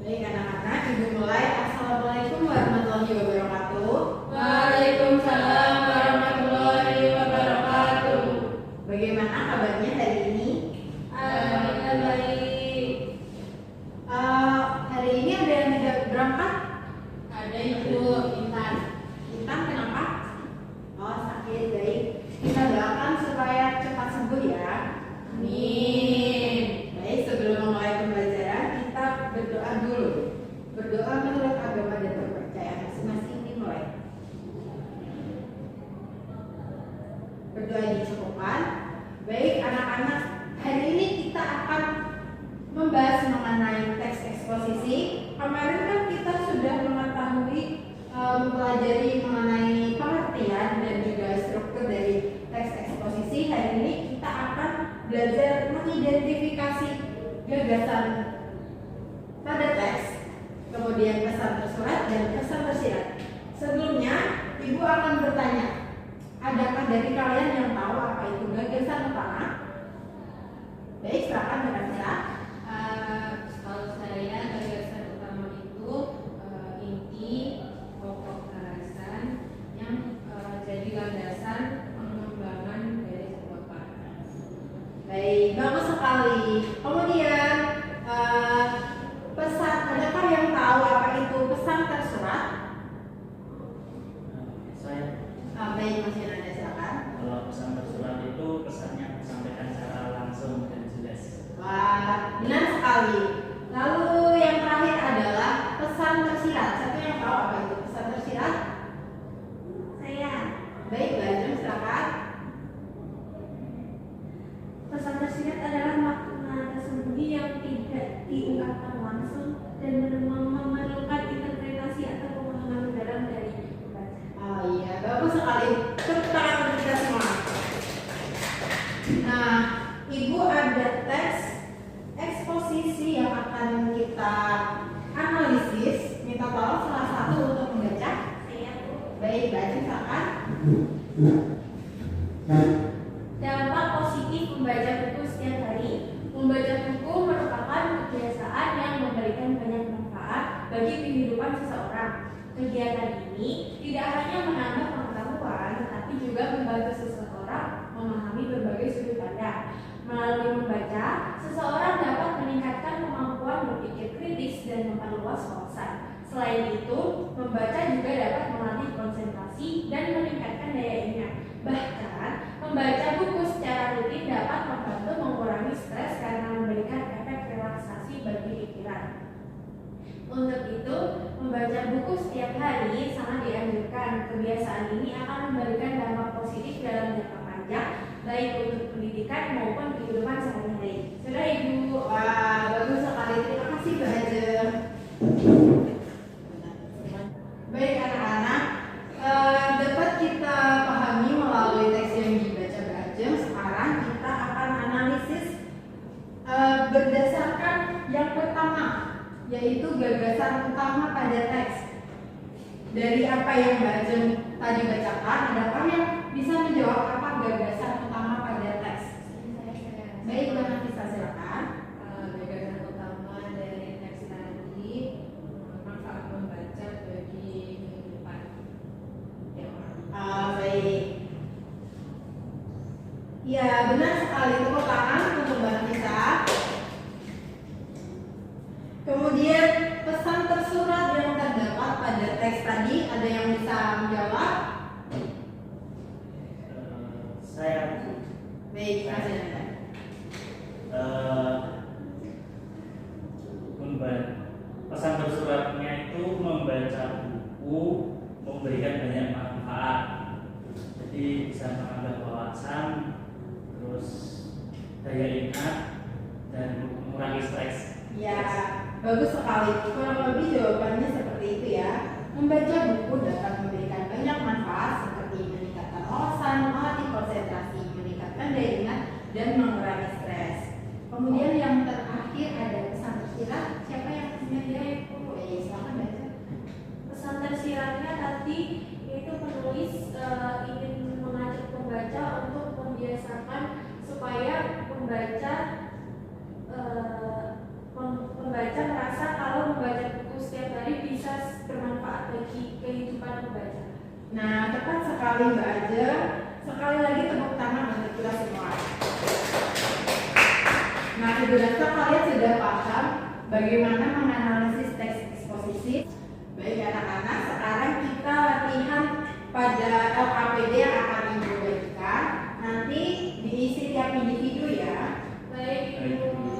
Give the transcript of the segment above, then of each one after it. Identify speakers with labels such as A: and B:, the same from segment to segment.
A: Baik anak-anak, ibu mulai. Assalamualaikum warahmatullahi wabarakatuh.
B: Waalaikumsalam warahmatullahi wabarakatuh.
A: Bagaimana kabarnya hari ini?
B: Alhamdulillah baik.
A: Hari ini ada yang tidak berangkat?
B: Ada ibu.
A: Intan. Intan kenapa? Oh sakit, baik. Kita doakan supaya cepat sembuh ya.
B: Amin.
A: Baik, sebelum memulai pembelajaran kita berdoa dulu. Berdoa menurut agama dan kepercayaan masing-masing dimulai. Berdoa dicukupkan. Baik anak-anak, hari ini kita akan membahas mengenai teks eksposisi. Kemarin kan kita sudah mengetahui mempelajari mengenai pengertian dan juga struktur dari teks eksposisi. Hari ini kita akan belajar mengidentifikasi gagasan pada teks, kemudian pesan tersurat dan pesan tersirat. Sebelumnya, ibu akan bertanya, adakah dari kalian yang tahu apa itu gagasan utama? Baik, silakan Kak.
B: Setahu saya gagasan utama itu inti pokok gagasan yang jadi landasan pengembangan dari sebuah karya.
A: Baik, bagus sekali. Kemudian pesan, adakah yang tahu apa itu pesan tersurat?
C: Saya
A: Baik, Mas Yunanda, silakan.
C: kalau pesan tersurat itu pesannya disampaikan secara langsung dan jelas.
A: Wah, benar sekali. Lalu yang terakhir adalah pesan tersirat. Siapa yang tahu apa itu pesan tersirat? Saya. Baik, Bajang, silakan.
D: Pesan tersirat adalah makna tersembunyi yang tidak diungkapkan langsung dan memerlukan interpretasi atau pemahaman mendalam dari pembaca.
A: Oh iya, bagus sekali. Tepuk tangan untuk kita semua. Nah, Ibu ada teks eksposisi yang akan kita analisis. Minta tolong salah satu untuk membaca.
D: Saya
A: Baik, Bajang, silakan.
D: dampak positif membaca buku setiap hari. Membaca buku merupakan kebiasaan yang memberikan banyak manfaat bagi kehidupan seseorang. Kegiatan ini tidak hanya menambah pengetahuan, tetapi juga membantu seseorang memahami berbagai sudut pandang. Melalui membaca, seseorang dapat meningkatkan kemampuan berpikir kritis dan memperluas wawasan. Selain itu, membaca juga dapat melatih konsentrasi dan meningkatkan daya ingat. Bahkan, membaca buku secara rutin dapat membantu mengurangi stres karena memberikan efek relaksasi bagi pikiran. Untuk itu, membaca buku setiap hari sangat dianjurkan. Kebiasaan ini akan memberikan dampak positif dalam jangka panjang, baik untuk pendidikan maupun kehidupan sehari-hari. Sudah Ibu.
A: Wah, bagus sekali. Terima kasih, Bajang. Baik anak-anak, dapat kita pahami melalui teks yang dibaca Bajang. Sekarang kita akan analisis berdasarkan yang pertama, yaitu gagasan utama pada teks. Dari apa yang Bajang tadi bacakan, adakah yang bisa menjawab apa gagasan utama pada teks? Baik, Mbak Nafisa, silakan.
B: Gagasan utama dari teks tadi manfaat membaca bagi kehidupan. Ya,
A: Baik. Ya, benar sekali. Tepuk tangan untuk Mbak Nafisa. Kemudian pesan tersurat yang terdapat pada teks tadi, ada yang bisa menjawab?
C: Saya
A: Baik, Mas Yunanda.
C: pesan tersuratnya itu membaca buku memberikan banyak manfaat. Jadi bisa menambah wawasan, terus daya ingat dan mengurangi stres.
A: Ya, bagus sekali. Kurang lebih jawabannya seperti itu ya. Membaca buku dapat memberikan banyak manfaat seperti meningkatkan wawasan, melatih konsentrasi, meningkatkan daya ingat, dan mengurangi stres. Kemudian yang terakhir ada pesan tersirat. Siapa yang punya dia? Silakan baca.
D: Pesan tersiratnya tadi yaitu penulis ingin mengajak pembaca untuk membiasakan supaya pembaca merasa kalau membaca
A: cepat sekali Mbak Aja. Sekali lagi tepuk tangan untuk kita semua. Nah, Ibu rasa kalian sudah paham bagaimana menganalisis teks eksposisi. Baik anak-anak, sekarang kita latihan pada LKPD yang akan Ibu bagikan. Nanti diisi tiap individu ya.
D: Baik, Ibu.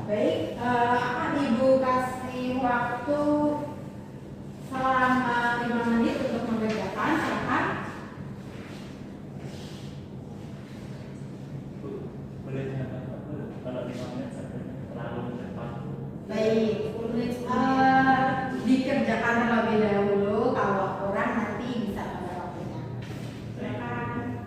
A: Baik, akan Ibu kasih waktu selama 5 menit untuk mengerjakan. Silakan.
C: Boleh diangkat kalau 5 menit sampai terlalu cepat.
A: Baik, dikerjakan terlebih dahulu. Kalau kurang nanti bisa pada waktunya. Silakan.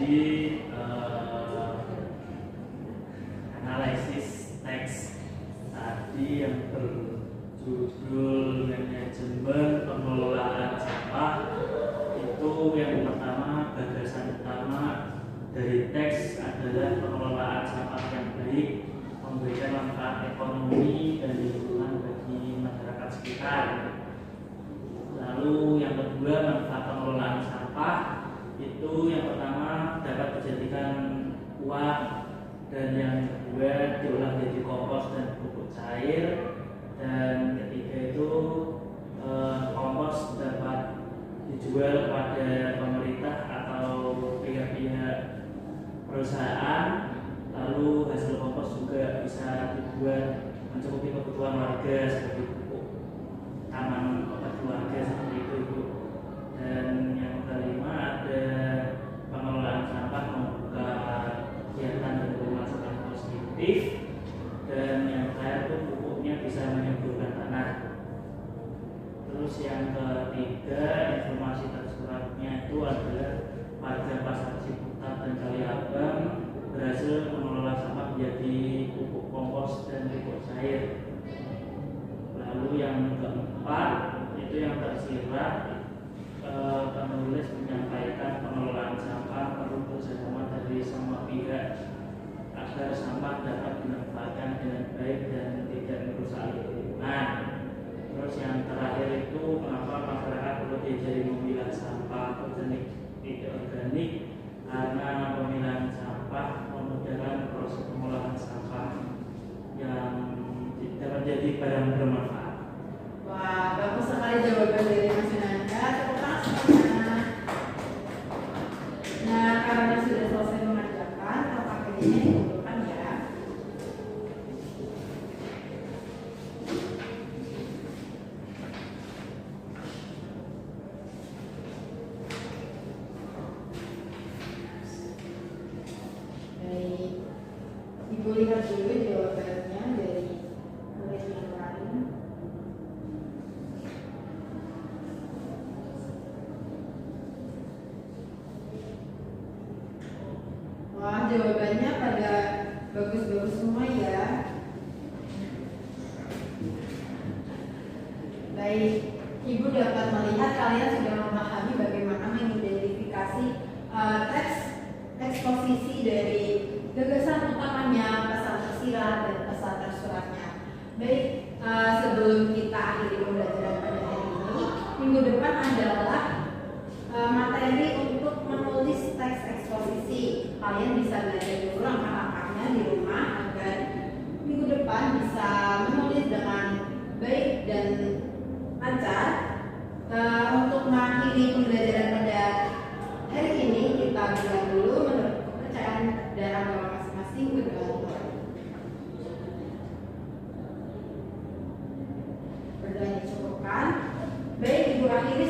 C: Jadi analisis teks tadi yang berjudul manajemen pengelolaan sampah itu yang pertama, gagasan utama dari teks adalah pengelolaan sampah yang baik, memberikan manfaat ekonomi dan lingkungan bagi masyarakat sekitar. Lalu yang kedua, manfaat pengelolaan sampah itu yang pertama dapat dijadikan uang, dan yang kedua diolah menjadi kompos dan pupuk cair, dan ketiga itu kompos dapat dijual kepada pemerintah atau pihak-pihak perusahaan. Lalu hasil kompos juga bisa dibuat mencukupi kebutuhan warga seperti pupuk taman obat keluarga seperti itu, Ibu. Dan yang kelima ada pengelolaan sampah membuka kegiatan dan pemasukan positif, dan yang terakhir itu pupuknya bisa menyuburkan tanah. Terus yang ketiga, informasi tersuratnya itu adalah warga Pasar Ciputat dan Kaliabang berhasil mengelola sampah menjadi pupuk kompos dan pupuk cair. Lalu yang keempat itu yang tersirat, penulis menyampaikan pengelolaan sampah perlu kerjasama dari semua pihak agar sampah dapat dimanfaatkan dengan baik dan tidak merusak lingkungan. Terus yang terakhir itu kenapa masyarakat perlu diajari memilah sampah organik tidak organik, karena pemilahan sampah memudahkan proses pengolahan sampah yang dapat menjadi barang bermanfaat.
A: Wah, bagus sekali jawaban dari Mas Yunanda. Tepuk tangan semuanya. Nah, karena sudah selesai mengerjakan, tempat kerjanya dikumpulkan ya. Baik, Ibu lihat dulu jawabannya dari murid yang lain. Wah, jawabannya pada bagus-bagus semua ya. Baik, Ibu dapat melihat kalian sudah memahami bagaimana mengidentifikasi teks eksposisi dari gagasan utamanya, pesan tersirat dan pesan tersuratnya. Baik, sebelum kita akhiri pembelajaran pada hari ini, minggu depan adalah materi untuk menulis teks eksposisi. Kalian bisa belajar dulu langkah-langkahnya di rumah agar minggu depan bisa menulis dengan baik dan lancar. Untuk mengakhiri pembelajaran pada hari ini, kita bilang dulu menurut kepercayaan dan agama masing-masing berdoa. Berdoa dicukupkan. Baik, Ibu akhiri